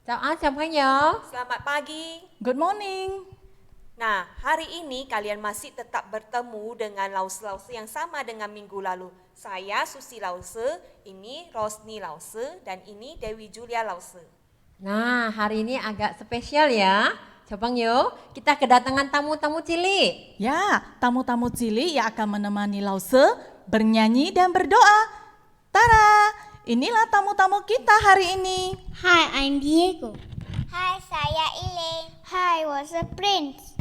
早安，小朋友。 Selamat pagi. Good morning. Nah, hari ini kalian masih tetap bertemu dengan Lause-Lause yang sama dengan minggu lalu. Saya Susi Lause, ini Rosni Lause, dan ini Dewi Julia Lause. Nah, hari ini agak spesial ya. Coba kita kedatangan tamu-tamu cilik. Ya, tamu-tamu cilik yang akan menemani Lause bernyanyi dan berdoa. Tara, inilah tamu-tamu kita hari ini. Hi, I'm Diego. Hai, saya Elaine. Hai, 我是 Prince.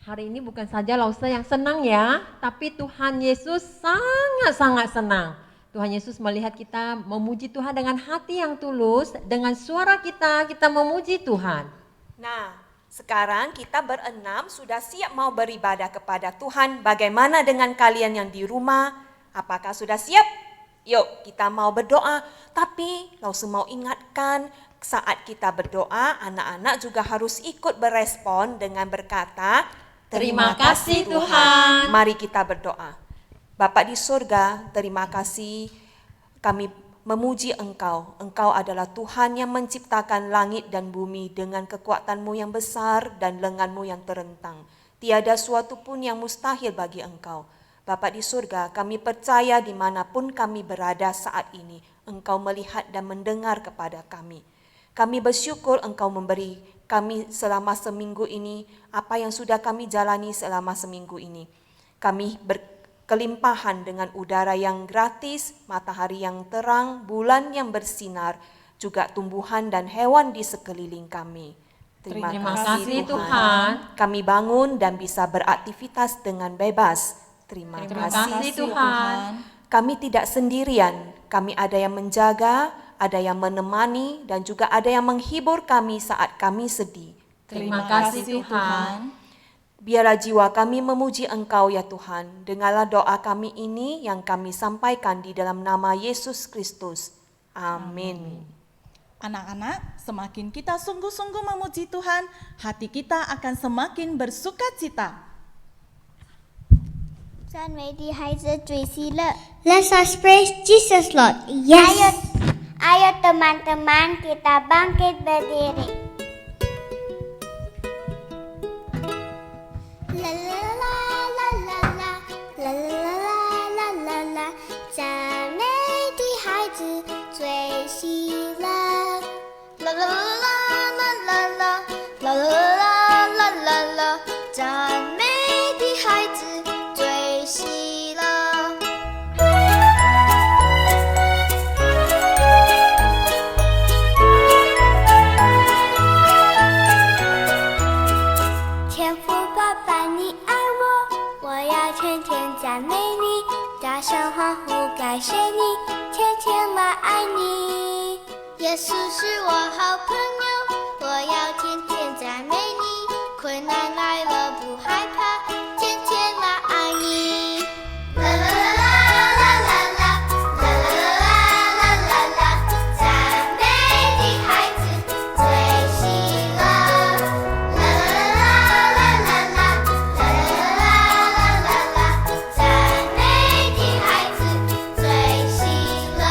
Hari ini bukan saja Lause yang senang ya, tapi Tuhan Yesus sangat-sangat senang. Tuhan Yesus melihat kita memuji Tuhan dengan hati yang tulus, dengan suara kita memuji Tuhan. Nah, sekarang kita berenam sudah siap mau beribadah kepada Tuhan. Bagaimana dengan kalian yang di rumah? Apakah sudah siap? Yuk, kita mau berdoa. Tapi Lause mau ingatkan, saat kita berdoa, anak-anak juga harus ikut berespon dengan berkata, Terima kasih Tuhan. Mari kita berdoa. Bapa di surga, terima kasih kami memuji Engkau. Engkau adalah Tuhan yang menciptakan langit dan bumi dengan kekuatan-Mu yang besar dan lengan-Mu yang terentang. Tiada suatu pun yang mustahil bagi Engkau. Bapa di surga, kami percaya dimanapun kami berada saat ini, Engkau melihat dan mendengar kepada kami. Kami bersyukur Engkau memberi kami selama seminggu ini apa yang sudah kami jalani selama seminggu ini. Kami berkelimpahan dengan udara yang gratis, matahari yang terang, bulan yang bersinar, juga tumbuhan dan hewan di sekeliling kami. Terima kasih Tuhan. Kami bangun dan bisa beraktivitas dengan bebas. Terima kasih Tuhan. Kami tidak sendirian, kami ada yang menjaga, ada yang menemani, dan juga ada yang menghibur kami saat kami sedih. Terima kasih Tuhan. Biarlah jiwa kami memuji Engkau ya Tuhan. Dengarlah doa kami ini yang kami sampaikan di dalam nama Yesus Kristus. Amin. Anak-anak, semakin kita sungguh-sungguh memuji Tuhan, hati kita akan semakin bersukacita. 赞美的孩子最喜乐。 Let us praise Jesus, Lord. Ayo, Yes. ayo teman-teman kita bangkit berdiri. La la la la la la la la la la la， 赞美的孩子最喜乐。啦啦啦啦啦啦啦啦啦啦啦啦，赞美的孩子最喜乐。 天父爸爸，你爱我，我要天天赞美你，大声欢呼感谢你，天天来爱你。耶稣是我好朋友，我要天天赞美你，困难来了不害怕，天天来爱你。啦啦啦啦啦啦啦啦啦啦啦，赞美的孩子最喜乐。 啦啦啦啦啦啦啦啦啦啦，赞美的孩子最喜乐。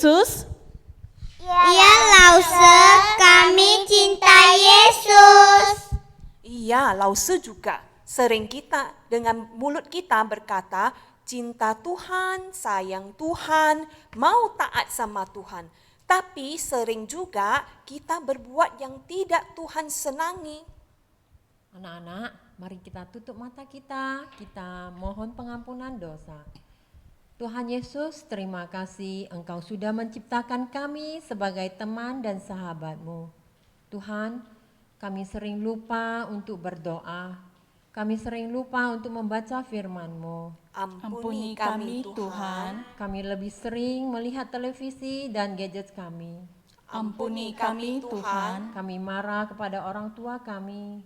Yesus? Ya, Lause, kami cinta Yesus. Iya, Lause juga. Sering kita dengan mulut kita berkata, cinta Tuhan, sayang Tuhan, mau taat sama Tuhan. Tapi sering juga kita berbuat yang tidak Tuhan senangi. Anak-anak, mari kita tutup mata kita mohon pengampunan dosa. Tuhan Yesus, terima kasih Engkau sudah menciptakan kami sebagai teman dan sahabat-Mu. Tuhan, kami sering lupa untuk berdoa. Kami sering lupa untuk membaca firman-Mu. Ampuni kami, Tuhan. Kami lebih sering melihat televisi dan gadget kami. Ampuni kami, Tuhan. Kami marah kepada orang tua kami.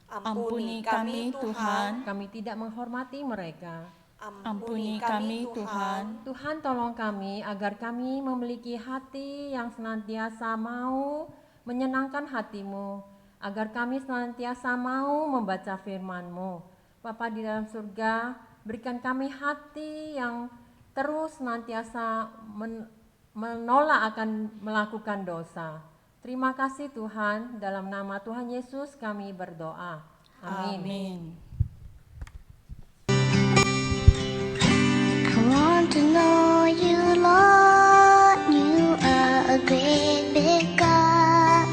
Ampuni kami, Tuhan. Kami tidak menghormati mereka. Ampuni kami, Tuhan. Tuhan, tolong kami agar kami memiliki hati yang senantiasa mau menyenangkan hati-Mu, agar kami senantiasa mau membaca firman-Mu. Bapa di dalam surga, berikan kami hati yang terus senantiasa menolak akan melakukan dosa. Terima kasih Tuhan, dalam nama Tuhan Yesus kami berdoa. Amin. Amin. I want to know you, Lord. You are a great big God.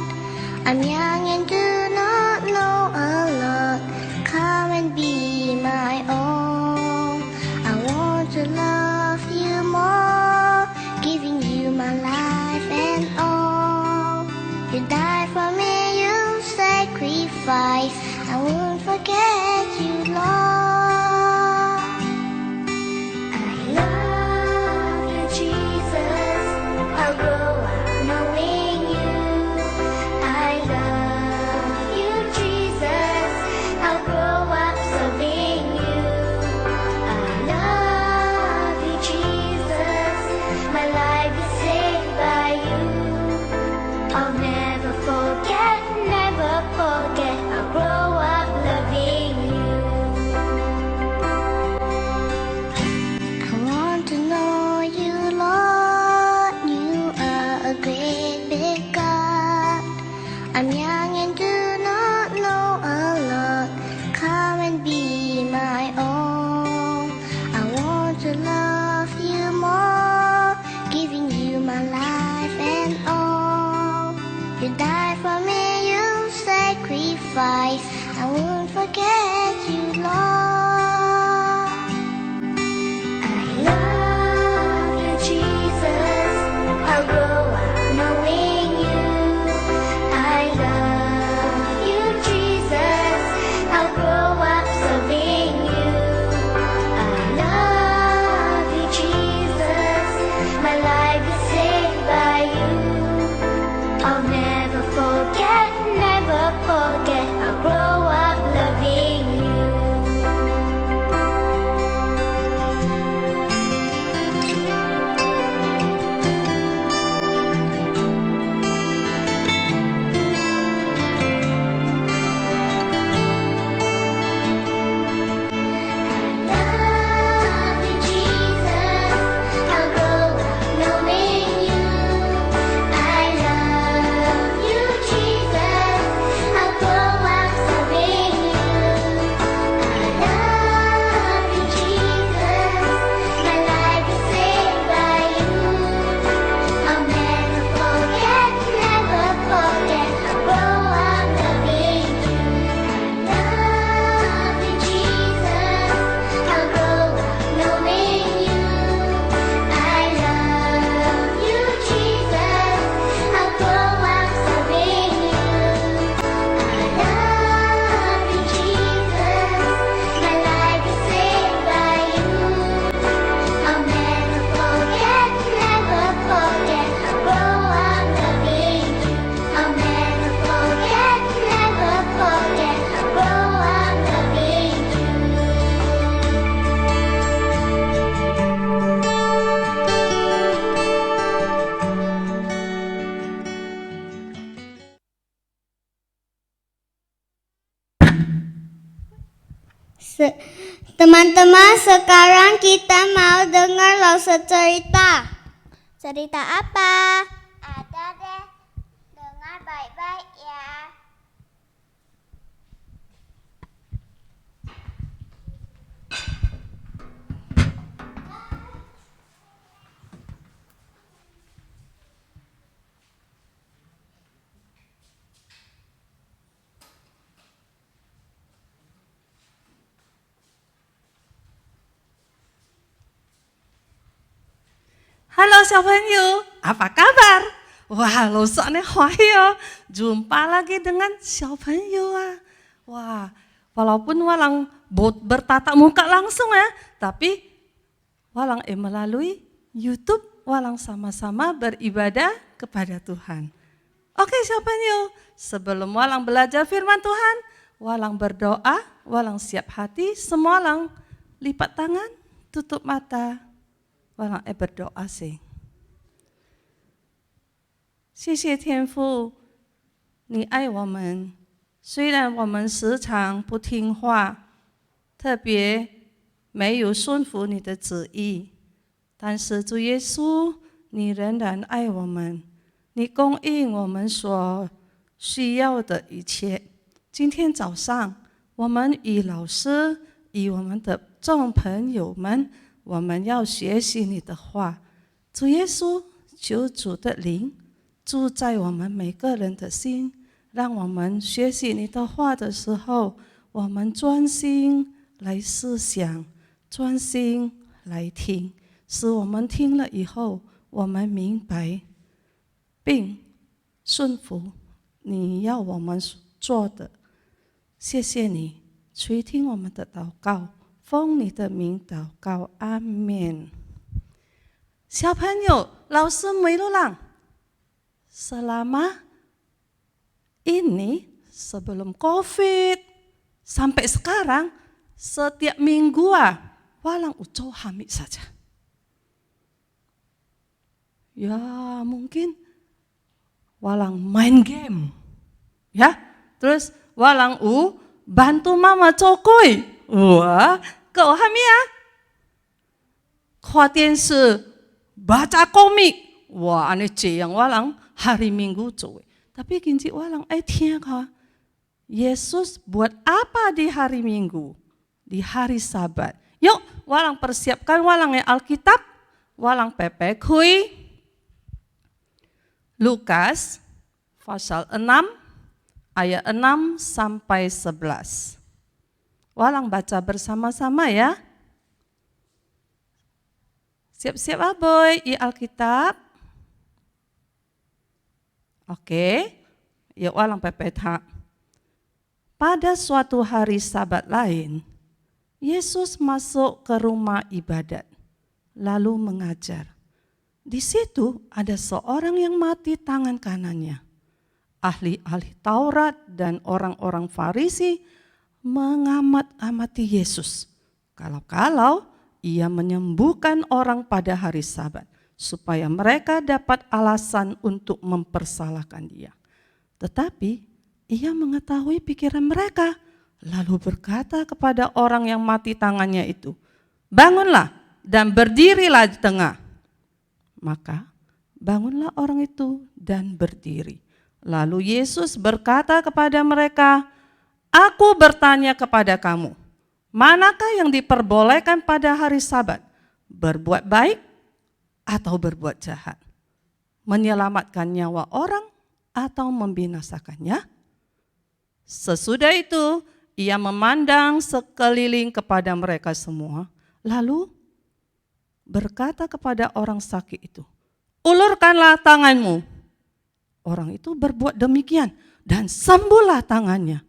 I'm young and do not know a lot. Come and be my own. I want to love you more, giving you my life and all. You died for me, you sacrificed. I won't forget you, Lord. I love you, Jesus. I'll grow up knowing you. I love you, Jesus. I'll grow up serving you. I love you, Jesus. My life is saved by you. I'll never forget, never forget. I'll grow up loving you. I want to know you, Lord. You are a great big God. I'm young and do not know a lot. Come and be my own. I want to love you more, giving you my life and all. You died for me, you sacrificed. I won't forget you, Lord. I love you, Jesus. I'll grow up knowing you. I love you, Jesus. I'll grow up serving you. I love you, Jesus. My life is saved by you. I'll never forget, never forget. I'll grow up loving you. Love you, Jesus. I'll grow up knowing you. I love you, Jesus. I'll grow up serving you. I love you, Jesus. My life is saved by you. I'll never forget, never forget. I'll grow up loving you. I love you, Jesus. I'll grow up knowing you. I love you, Jesus. I'll grow up serving you. I love you, Jesus. My life is saved by you. I'll never forget, never forget. I'll grow up loving you. I'll never forget, never forget. I'll grow up loving Teman-teman, sekarang kita mau dengar Lause cerita. Cerita apa? Ada deh. Dengar baik-baik ya. Halo 小朋友, apa kabar? Wah, 老师呢欢喜哦, jumpa lagi dengan 小朋友啊. Wah, walaupun walang bertatap muka langsung ya, tapi walang melalui YouTube, walang sama-sama beribadah kepada Tuhan. Oke 小朋友, sebelum walang belajar firman Tuhan, walang berdoa, walang siap hati, semua walang lipat tangan, tutup mata. walang berdoa sih. 谢谢天父，你爱我们，虽然我们时常不听话，特别没有顺服你的旨意，但是主耶稣，你仍然爱我们，你供应我们所需要的一切。今天早上，我们与老师，与我们的众朋友们，我们要学习你的话。主耶稣，求主的灵住在我们每个人的心，让我们学习你的话的时候，我们专心来思想，专心来听，使我们听了以后，我们明白并顺服你要我们做的。谢谢你垂听我们的祷告，奉你的名祷告，阿们。小朋友，老师Meilulang, selama ini sebelum COVID sampai sekarang setiap minggu walang ucau hamid saja. Ya mungkin walang main game, ya. Terus walang bantu mama cokoi, wah, kau hamid ya? 看电视 baca komik, wah ane yang walang hari Minggu coy. Tapi kinci walang tiang Yesus buat apa di hari Minggu, di hari Sabat? Yuk walang persiapkan walang Alkitab, walang pepekui. Lukas pasal 6 ayat 6 sampai 11. Walang baca bersama-sama ya. Siap-siap aboy, Alkitab. Oke, yuk walang pepetha. Pada suatu hari Sabat lain, Yesus masuk ke rumah ibadat, lalu mengajar. Di situ ada seorang yang mati tangan kanannya. Ahli-ahli Taurat dan orang-orang Farisi mengamat-amati Yesus. Kalau-kalau ia menyembuhkan orang pada hari Sabat, supaya mereka dapat alasan untuk mempersalahkan dia. Tetapi ia mengetahui pikiran mereka, lalu berkata kepada orang yang mati tangannya itu, bangunlah dan berdirilah di tengah. Maka bangunlah orang itu dan berdiri. Lalu Yesus berkata kepada mereka, aku bertanya kepada kamu, manakah yang diperbolehkan pada hari Sabat? Berbuat baik atau berbuat jahat? Menyelamatkan nyawa orang atau membinasakannya? Sesudah itu, ia memandang sekeliling kepada mereka semua, lalu berkata kepada orang sakit itu, ulurkanlah tanganmu. Orang itu berbuat demikian dan sembuhlah tangannya.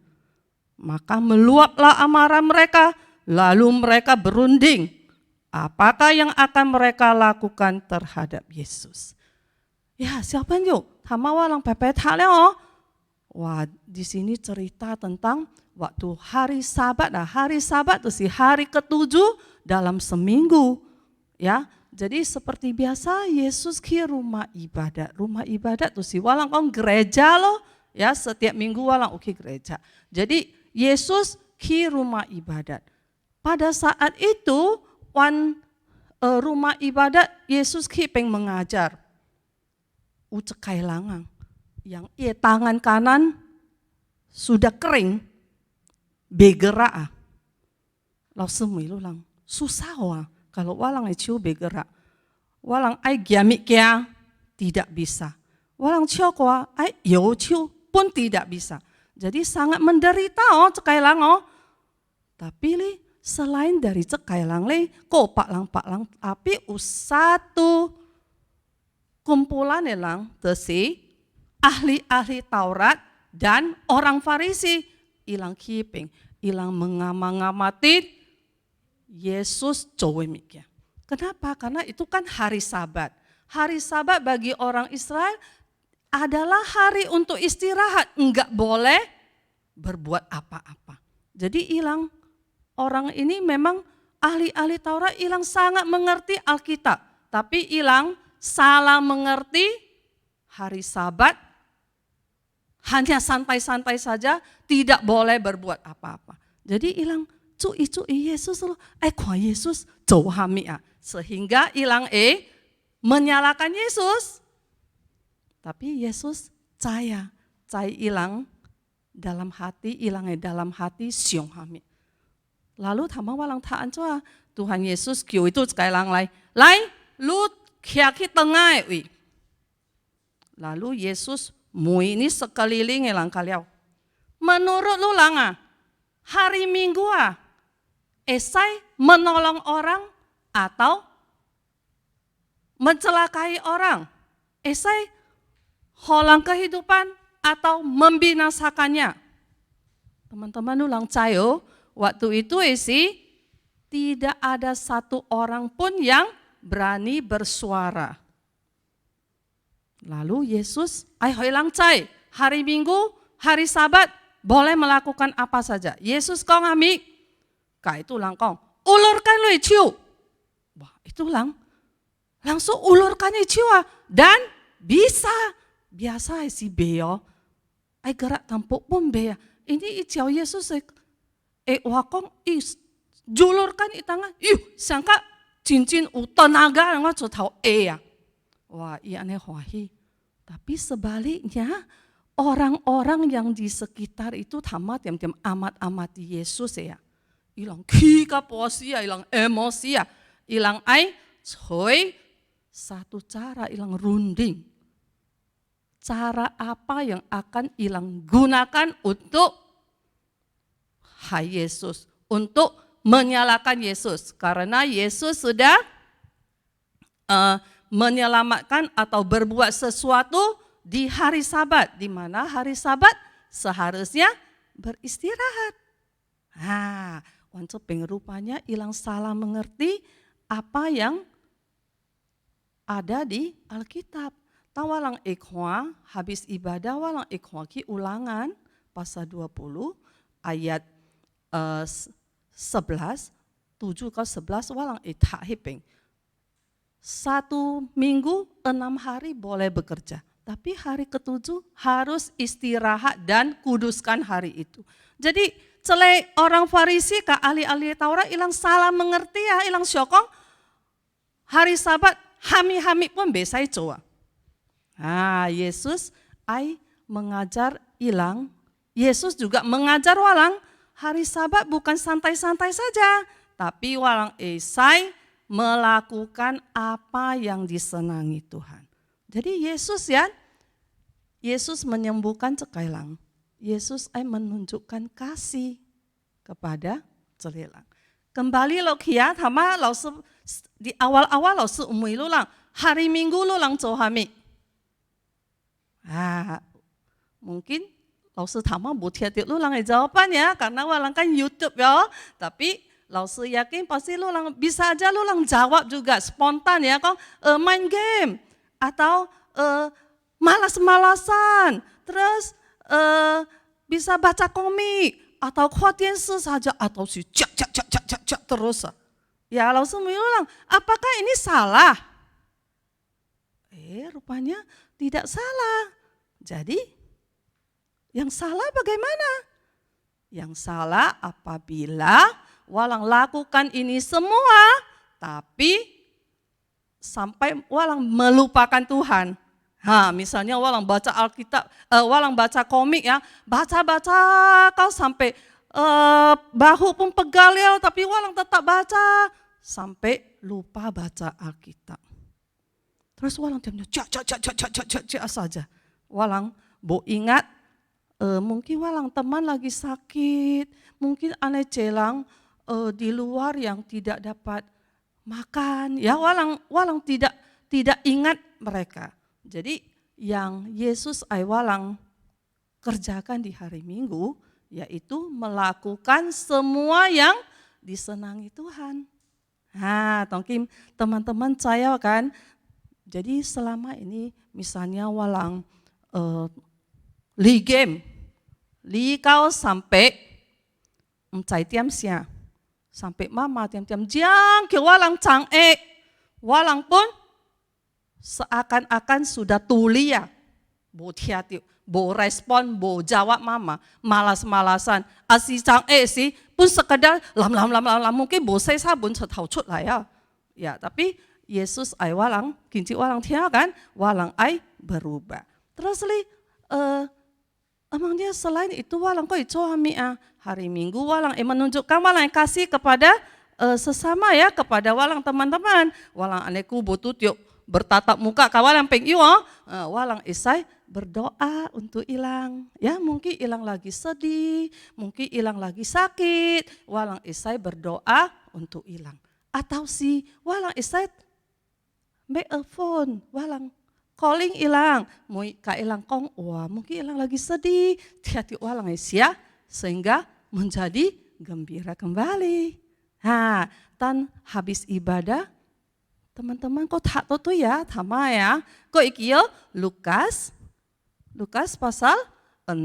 Maka meluaplah amarah mereka, lalu mereka berunding. Apakah yang akan mereka lakukan terhadap Yesus? Ya, siapa yuk? Tama walang pepet haleo. Wah, di sini cerita tentang waktu hari Sabat. Nah, hari Sabat itu sih hari ke-7 dalam seminggu. Ya, jadi seperti biasa Yesus ke rumah ibadat. Rumah ibadat itu sih walang gereja loh. Ya, setiap minggu walang gereja. Jadi Yesus ke rumah ibadat. Pada saat itu, rumah ibadat Yesus ke mengajar. cekai langang. Yang tangan kanan sudah kering, bergerak. Lao sư mới lu lang susah kalau walang ciu bergerak. Walang ai giamik kia tidak bisa. Walang ciu kwa ai you ciu pun tidak bisa. Jadi sangat menderita cekai lang. Tapi selain dari cekai lang pak lang tapi satu kumpulan lang tesi ahli-ahli Taurat dan orang Farisi ilang keeping, ilang mengamati Yesus cowemiknya. Kenapa? Karena itu kan hari Sabat. Hari Sabat bagi orang Israel adalah hari untuk istirahat, enggak boleh berbuat apa-apa. Jadi ilang orang ini memang ahli-ahli Taurat ilang sangat mengerti Alkitab, tapi ilang salah mengerti hari Sabat, hanya santai-santai saja, tidak boleh berbuat apa-apa. Jadi ilang cuy Yesus loh, kwa Yesus jauh hami sehingga ilang menyalahkan Yesus. Tapi Yesus caya ilang dalam hati siung hami. Lalu tama walang taan cua Tuhan Yesus kyo itu sekali lai lu kiaki tengah Lalu Yesus mui ini sekeliling elang kaliau. Menurut lu langa, hari Minggu esai menolong orang atau mencelakai orang? Esai holang kehidupan atau membinasakannya? Teman-teman ulang cayo, waktu itu tidak ada satu orang pun yang berani bersuara. Lalu Yesus, hilang cai, hari Minggu, hari Sabat, boleh melakukan apa saja. Yesus kau ngami, itu lang kong, ulurkan lu ciu. Wah, itu langsung ulurkan ciu dan bisa. Biasa si beo, gerak tampuk pun bea. Ini ciao Yesus, wakong julurkan tangan, sangka cincin tenaga nga tau ya. Wah, iya aneh wahi. Tapi sebaliknya orang-orang yang di sekitar itu tiam-tiam amat-amati Yesus ya. Ilang kika posi ya, ilang emosi ya, ilang satu cara ilang runding. Cara apa yang akan ilang gunakan untuk Yesus, untuk menyalahkan Yesus, karena Yesus sudah menyelamatkan atau berbuat sesuatu di hari Sabat, di mana hari Sabat seharusnya beristirahat. Untuk pengerupanya ilang salah mengerti apa yang ada di Alkitab. Tawalang ikhwa, habis ibadah walang ikhwa ki Ulangan pasal 20 ayat 11, 7 ke 11 walang hipeng. 1 minggu 6 hari boleh bekerja, tapi hari ke-7 harus istirahat dan kuduskan hari itu. Jadi celai orang Farisi ke ahli-ahli Taurat ilang salah mengerti ya, ilang syokong hari Sabat hami-hami pun besai coba. Yesus mengajar ilang, Yesus juga mengajar walang hari Sabat bukan santai-santai saja, tapi walang esai melakukan apa yang disenangi Tuhan. Jadi Yesus menyembuhkan cekailang. Yesus menunjukkan kasih kepada celilang. Kembali lo kia sama lo di awal-awal lo seumui lo lang hari Minggu lo lang cohami. Mungkin lo setama butiatik lo lang jawabannya karena walang kan YouTube ya, tapi Lao sư yakin pasti lu bisa aja lu jawab juga spontan ya kong main game atau malas-malasan, terus bisa baca komik atau kuatiansu saja atau si cak terus. Ya Lao sư bilang, apakah ini salah? Rupanya tidak salah. Jadi yang salah bagaimana? Yang salah apabila walang lakukan ini semua, tapi sampai walang melupakan Tuhan. Misalnya walang baca Alkitab, walang baca komik ya, baca-baca kau sampai bahu pun pegal ya, tapi walang tetap baca sampai lupa baca Alkitab. Terus walang diamnya cak saja. Walang bo ingat, mungkin walang teman lagi sakit, mungkin aneh celang di luar yang tidak dapat makan, ya walang tidak ingat mereka. Jadi yang Yesus walang kerjakan di hari Minggu, yaitu melakukan semua yang disenangi Tuhan. Mungkin teman-teman saya kan, jadi selama ini misalnya walang li game, li kau sampai mencai tiam sia, sampai mama tiam-tiam jang ke walang cang walang pun seakan-akan sudah tuli ya, bo tiati, bo respon, bo jawab mama, malas-malasan, asi cang sih pun sekedar lam mungkin bo saya sabun setau cut lah ya. Ya, tapi Yesus walang, kinci walang tia kan, walang berubah. Terus emang dia selain itu walang kok itu hari Minggu walang menunjukkan walang kasih kepada sesama ya, kepada walang teman-teman, walang aneku botut yuk bertatap muka kawalan pengiu, walang isai berdoa untuk ilang. Ya mungkin ilang lagi sedih, mungkin ilang lagi sakit, walang isai berdoa untuk ilang. Atau si walang isai make a phone, walang calling ilang, mau ka ilang kong, wah mungkin ilang lagi sedih, hati walang isya sehingga menjadi gembira kembali. Dan habis ibadah, teman-teman kok tak tahu ya, sama ya. Kok ikio Lukas pasal 6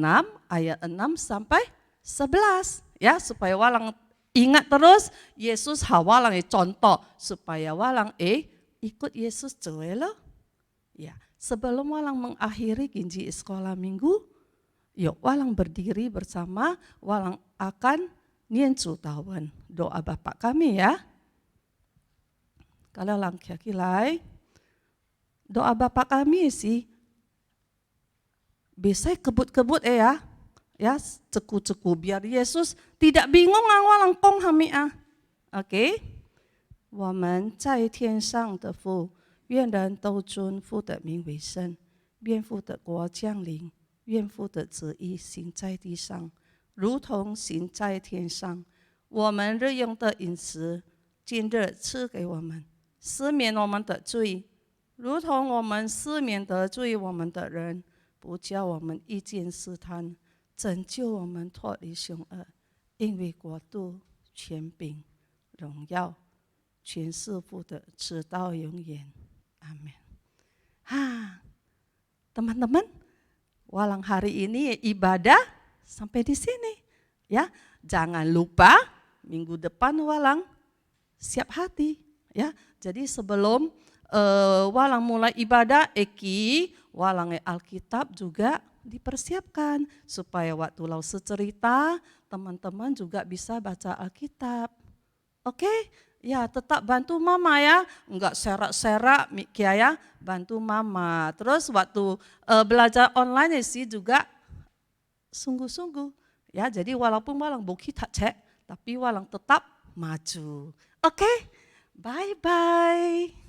ayat 6 sampai 11 ya, supaya walang ingat terus Yesus walang contoh supaya walang ikut Yesus lo. Ya, sebelum walang mengakhiri ginji sekolah Minggu, yuk walang berdiri bersama, walang akan niencu tawan doa Bapak kami ya. Kalau langkah kilai, doa Bapak kami sih, bisa kebut-kebut ya ceku-ceku biar Yesus tidak bingung walang kong kami Oke? 我们在天上的父，愿人都尊父的名为圣，愿父的国降临，愿父的旨意行在地上，如同行在天上。我们日用的饮食，今日赐给我们。赦免我们的罪，如同我们赦免得罪我们的人，不叫我们遇见试探，拯救我们脱离凶恶。因为国度、权柄、荣耀，全是父的，直到永远。Amin. Teman-teman, walang hari ini ibadah sampai di sini. Ya, jangan lupa minggu depan walang siap hati. Ya, jadi sebelum walang mulai ibadah, walang Alkitab juga dipersiapkan supaya waktu lau secerita teman-teman juga bisa baca Alkitab. Oke? Ya tetap bantu mama ya, enggak serak-serak Mikia ya, bantu mama. Terus waktu belajar online sih juga sungguh-sungguh. Ya, jadi walaupun walang buki tak cek, tapi walang tetap maju. Oke? Bye-bye.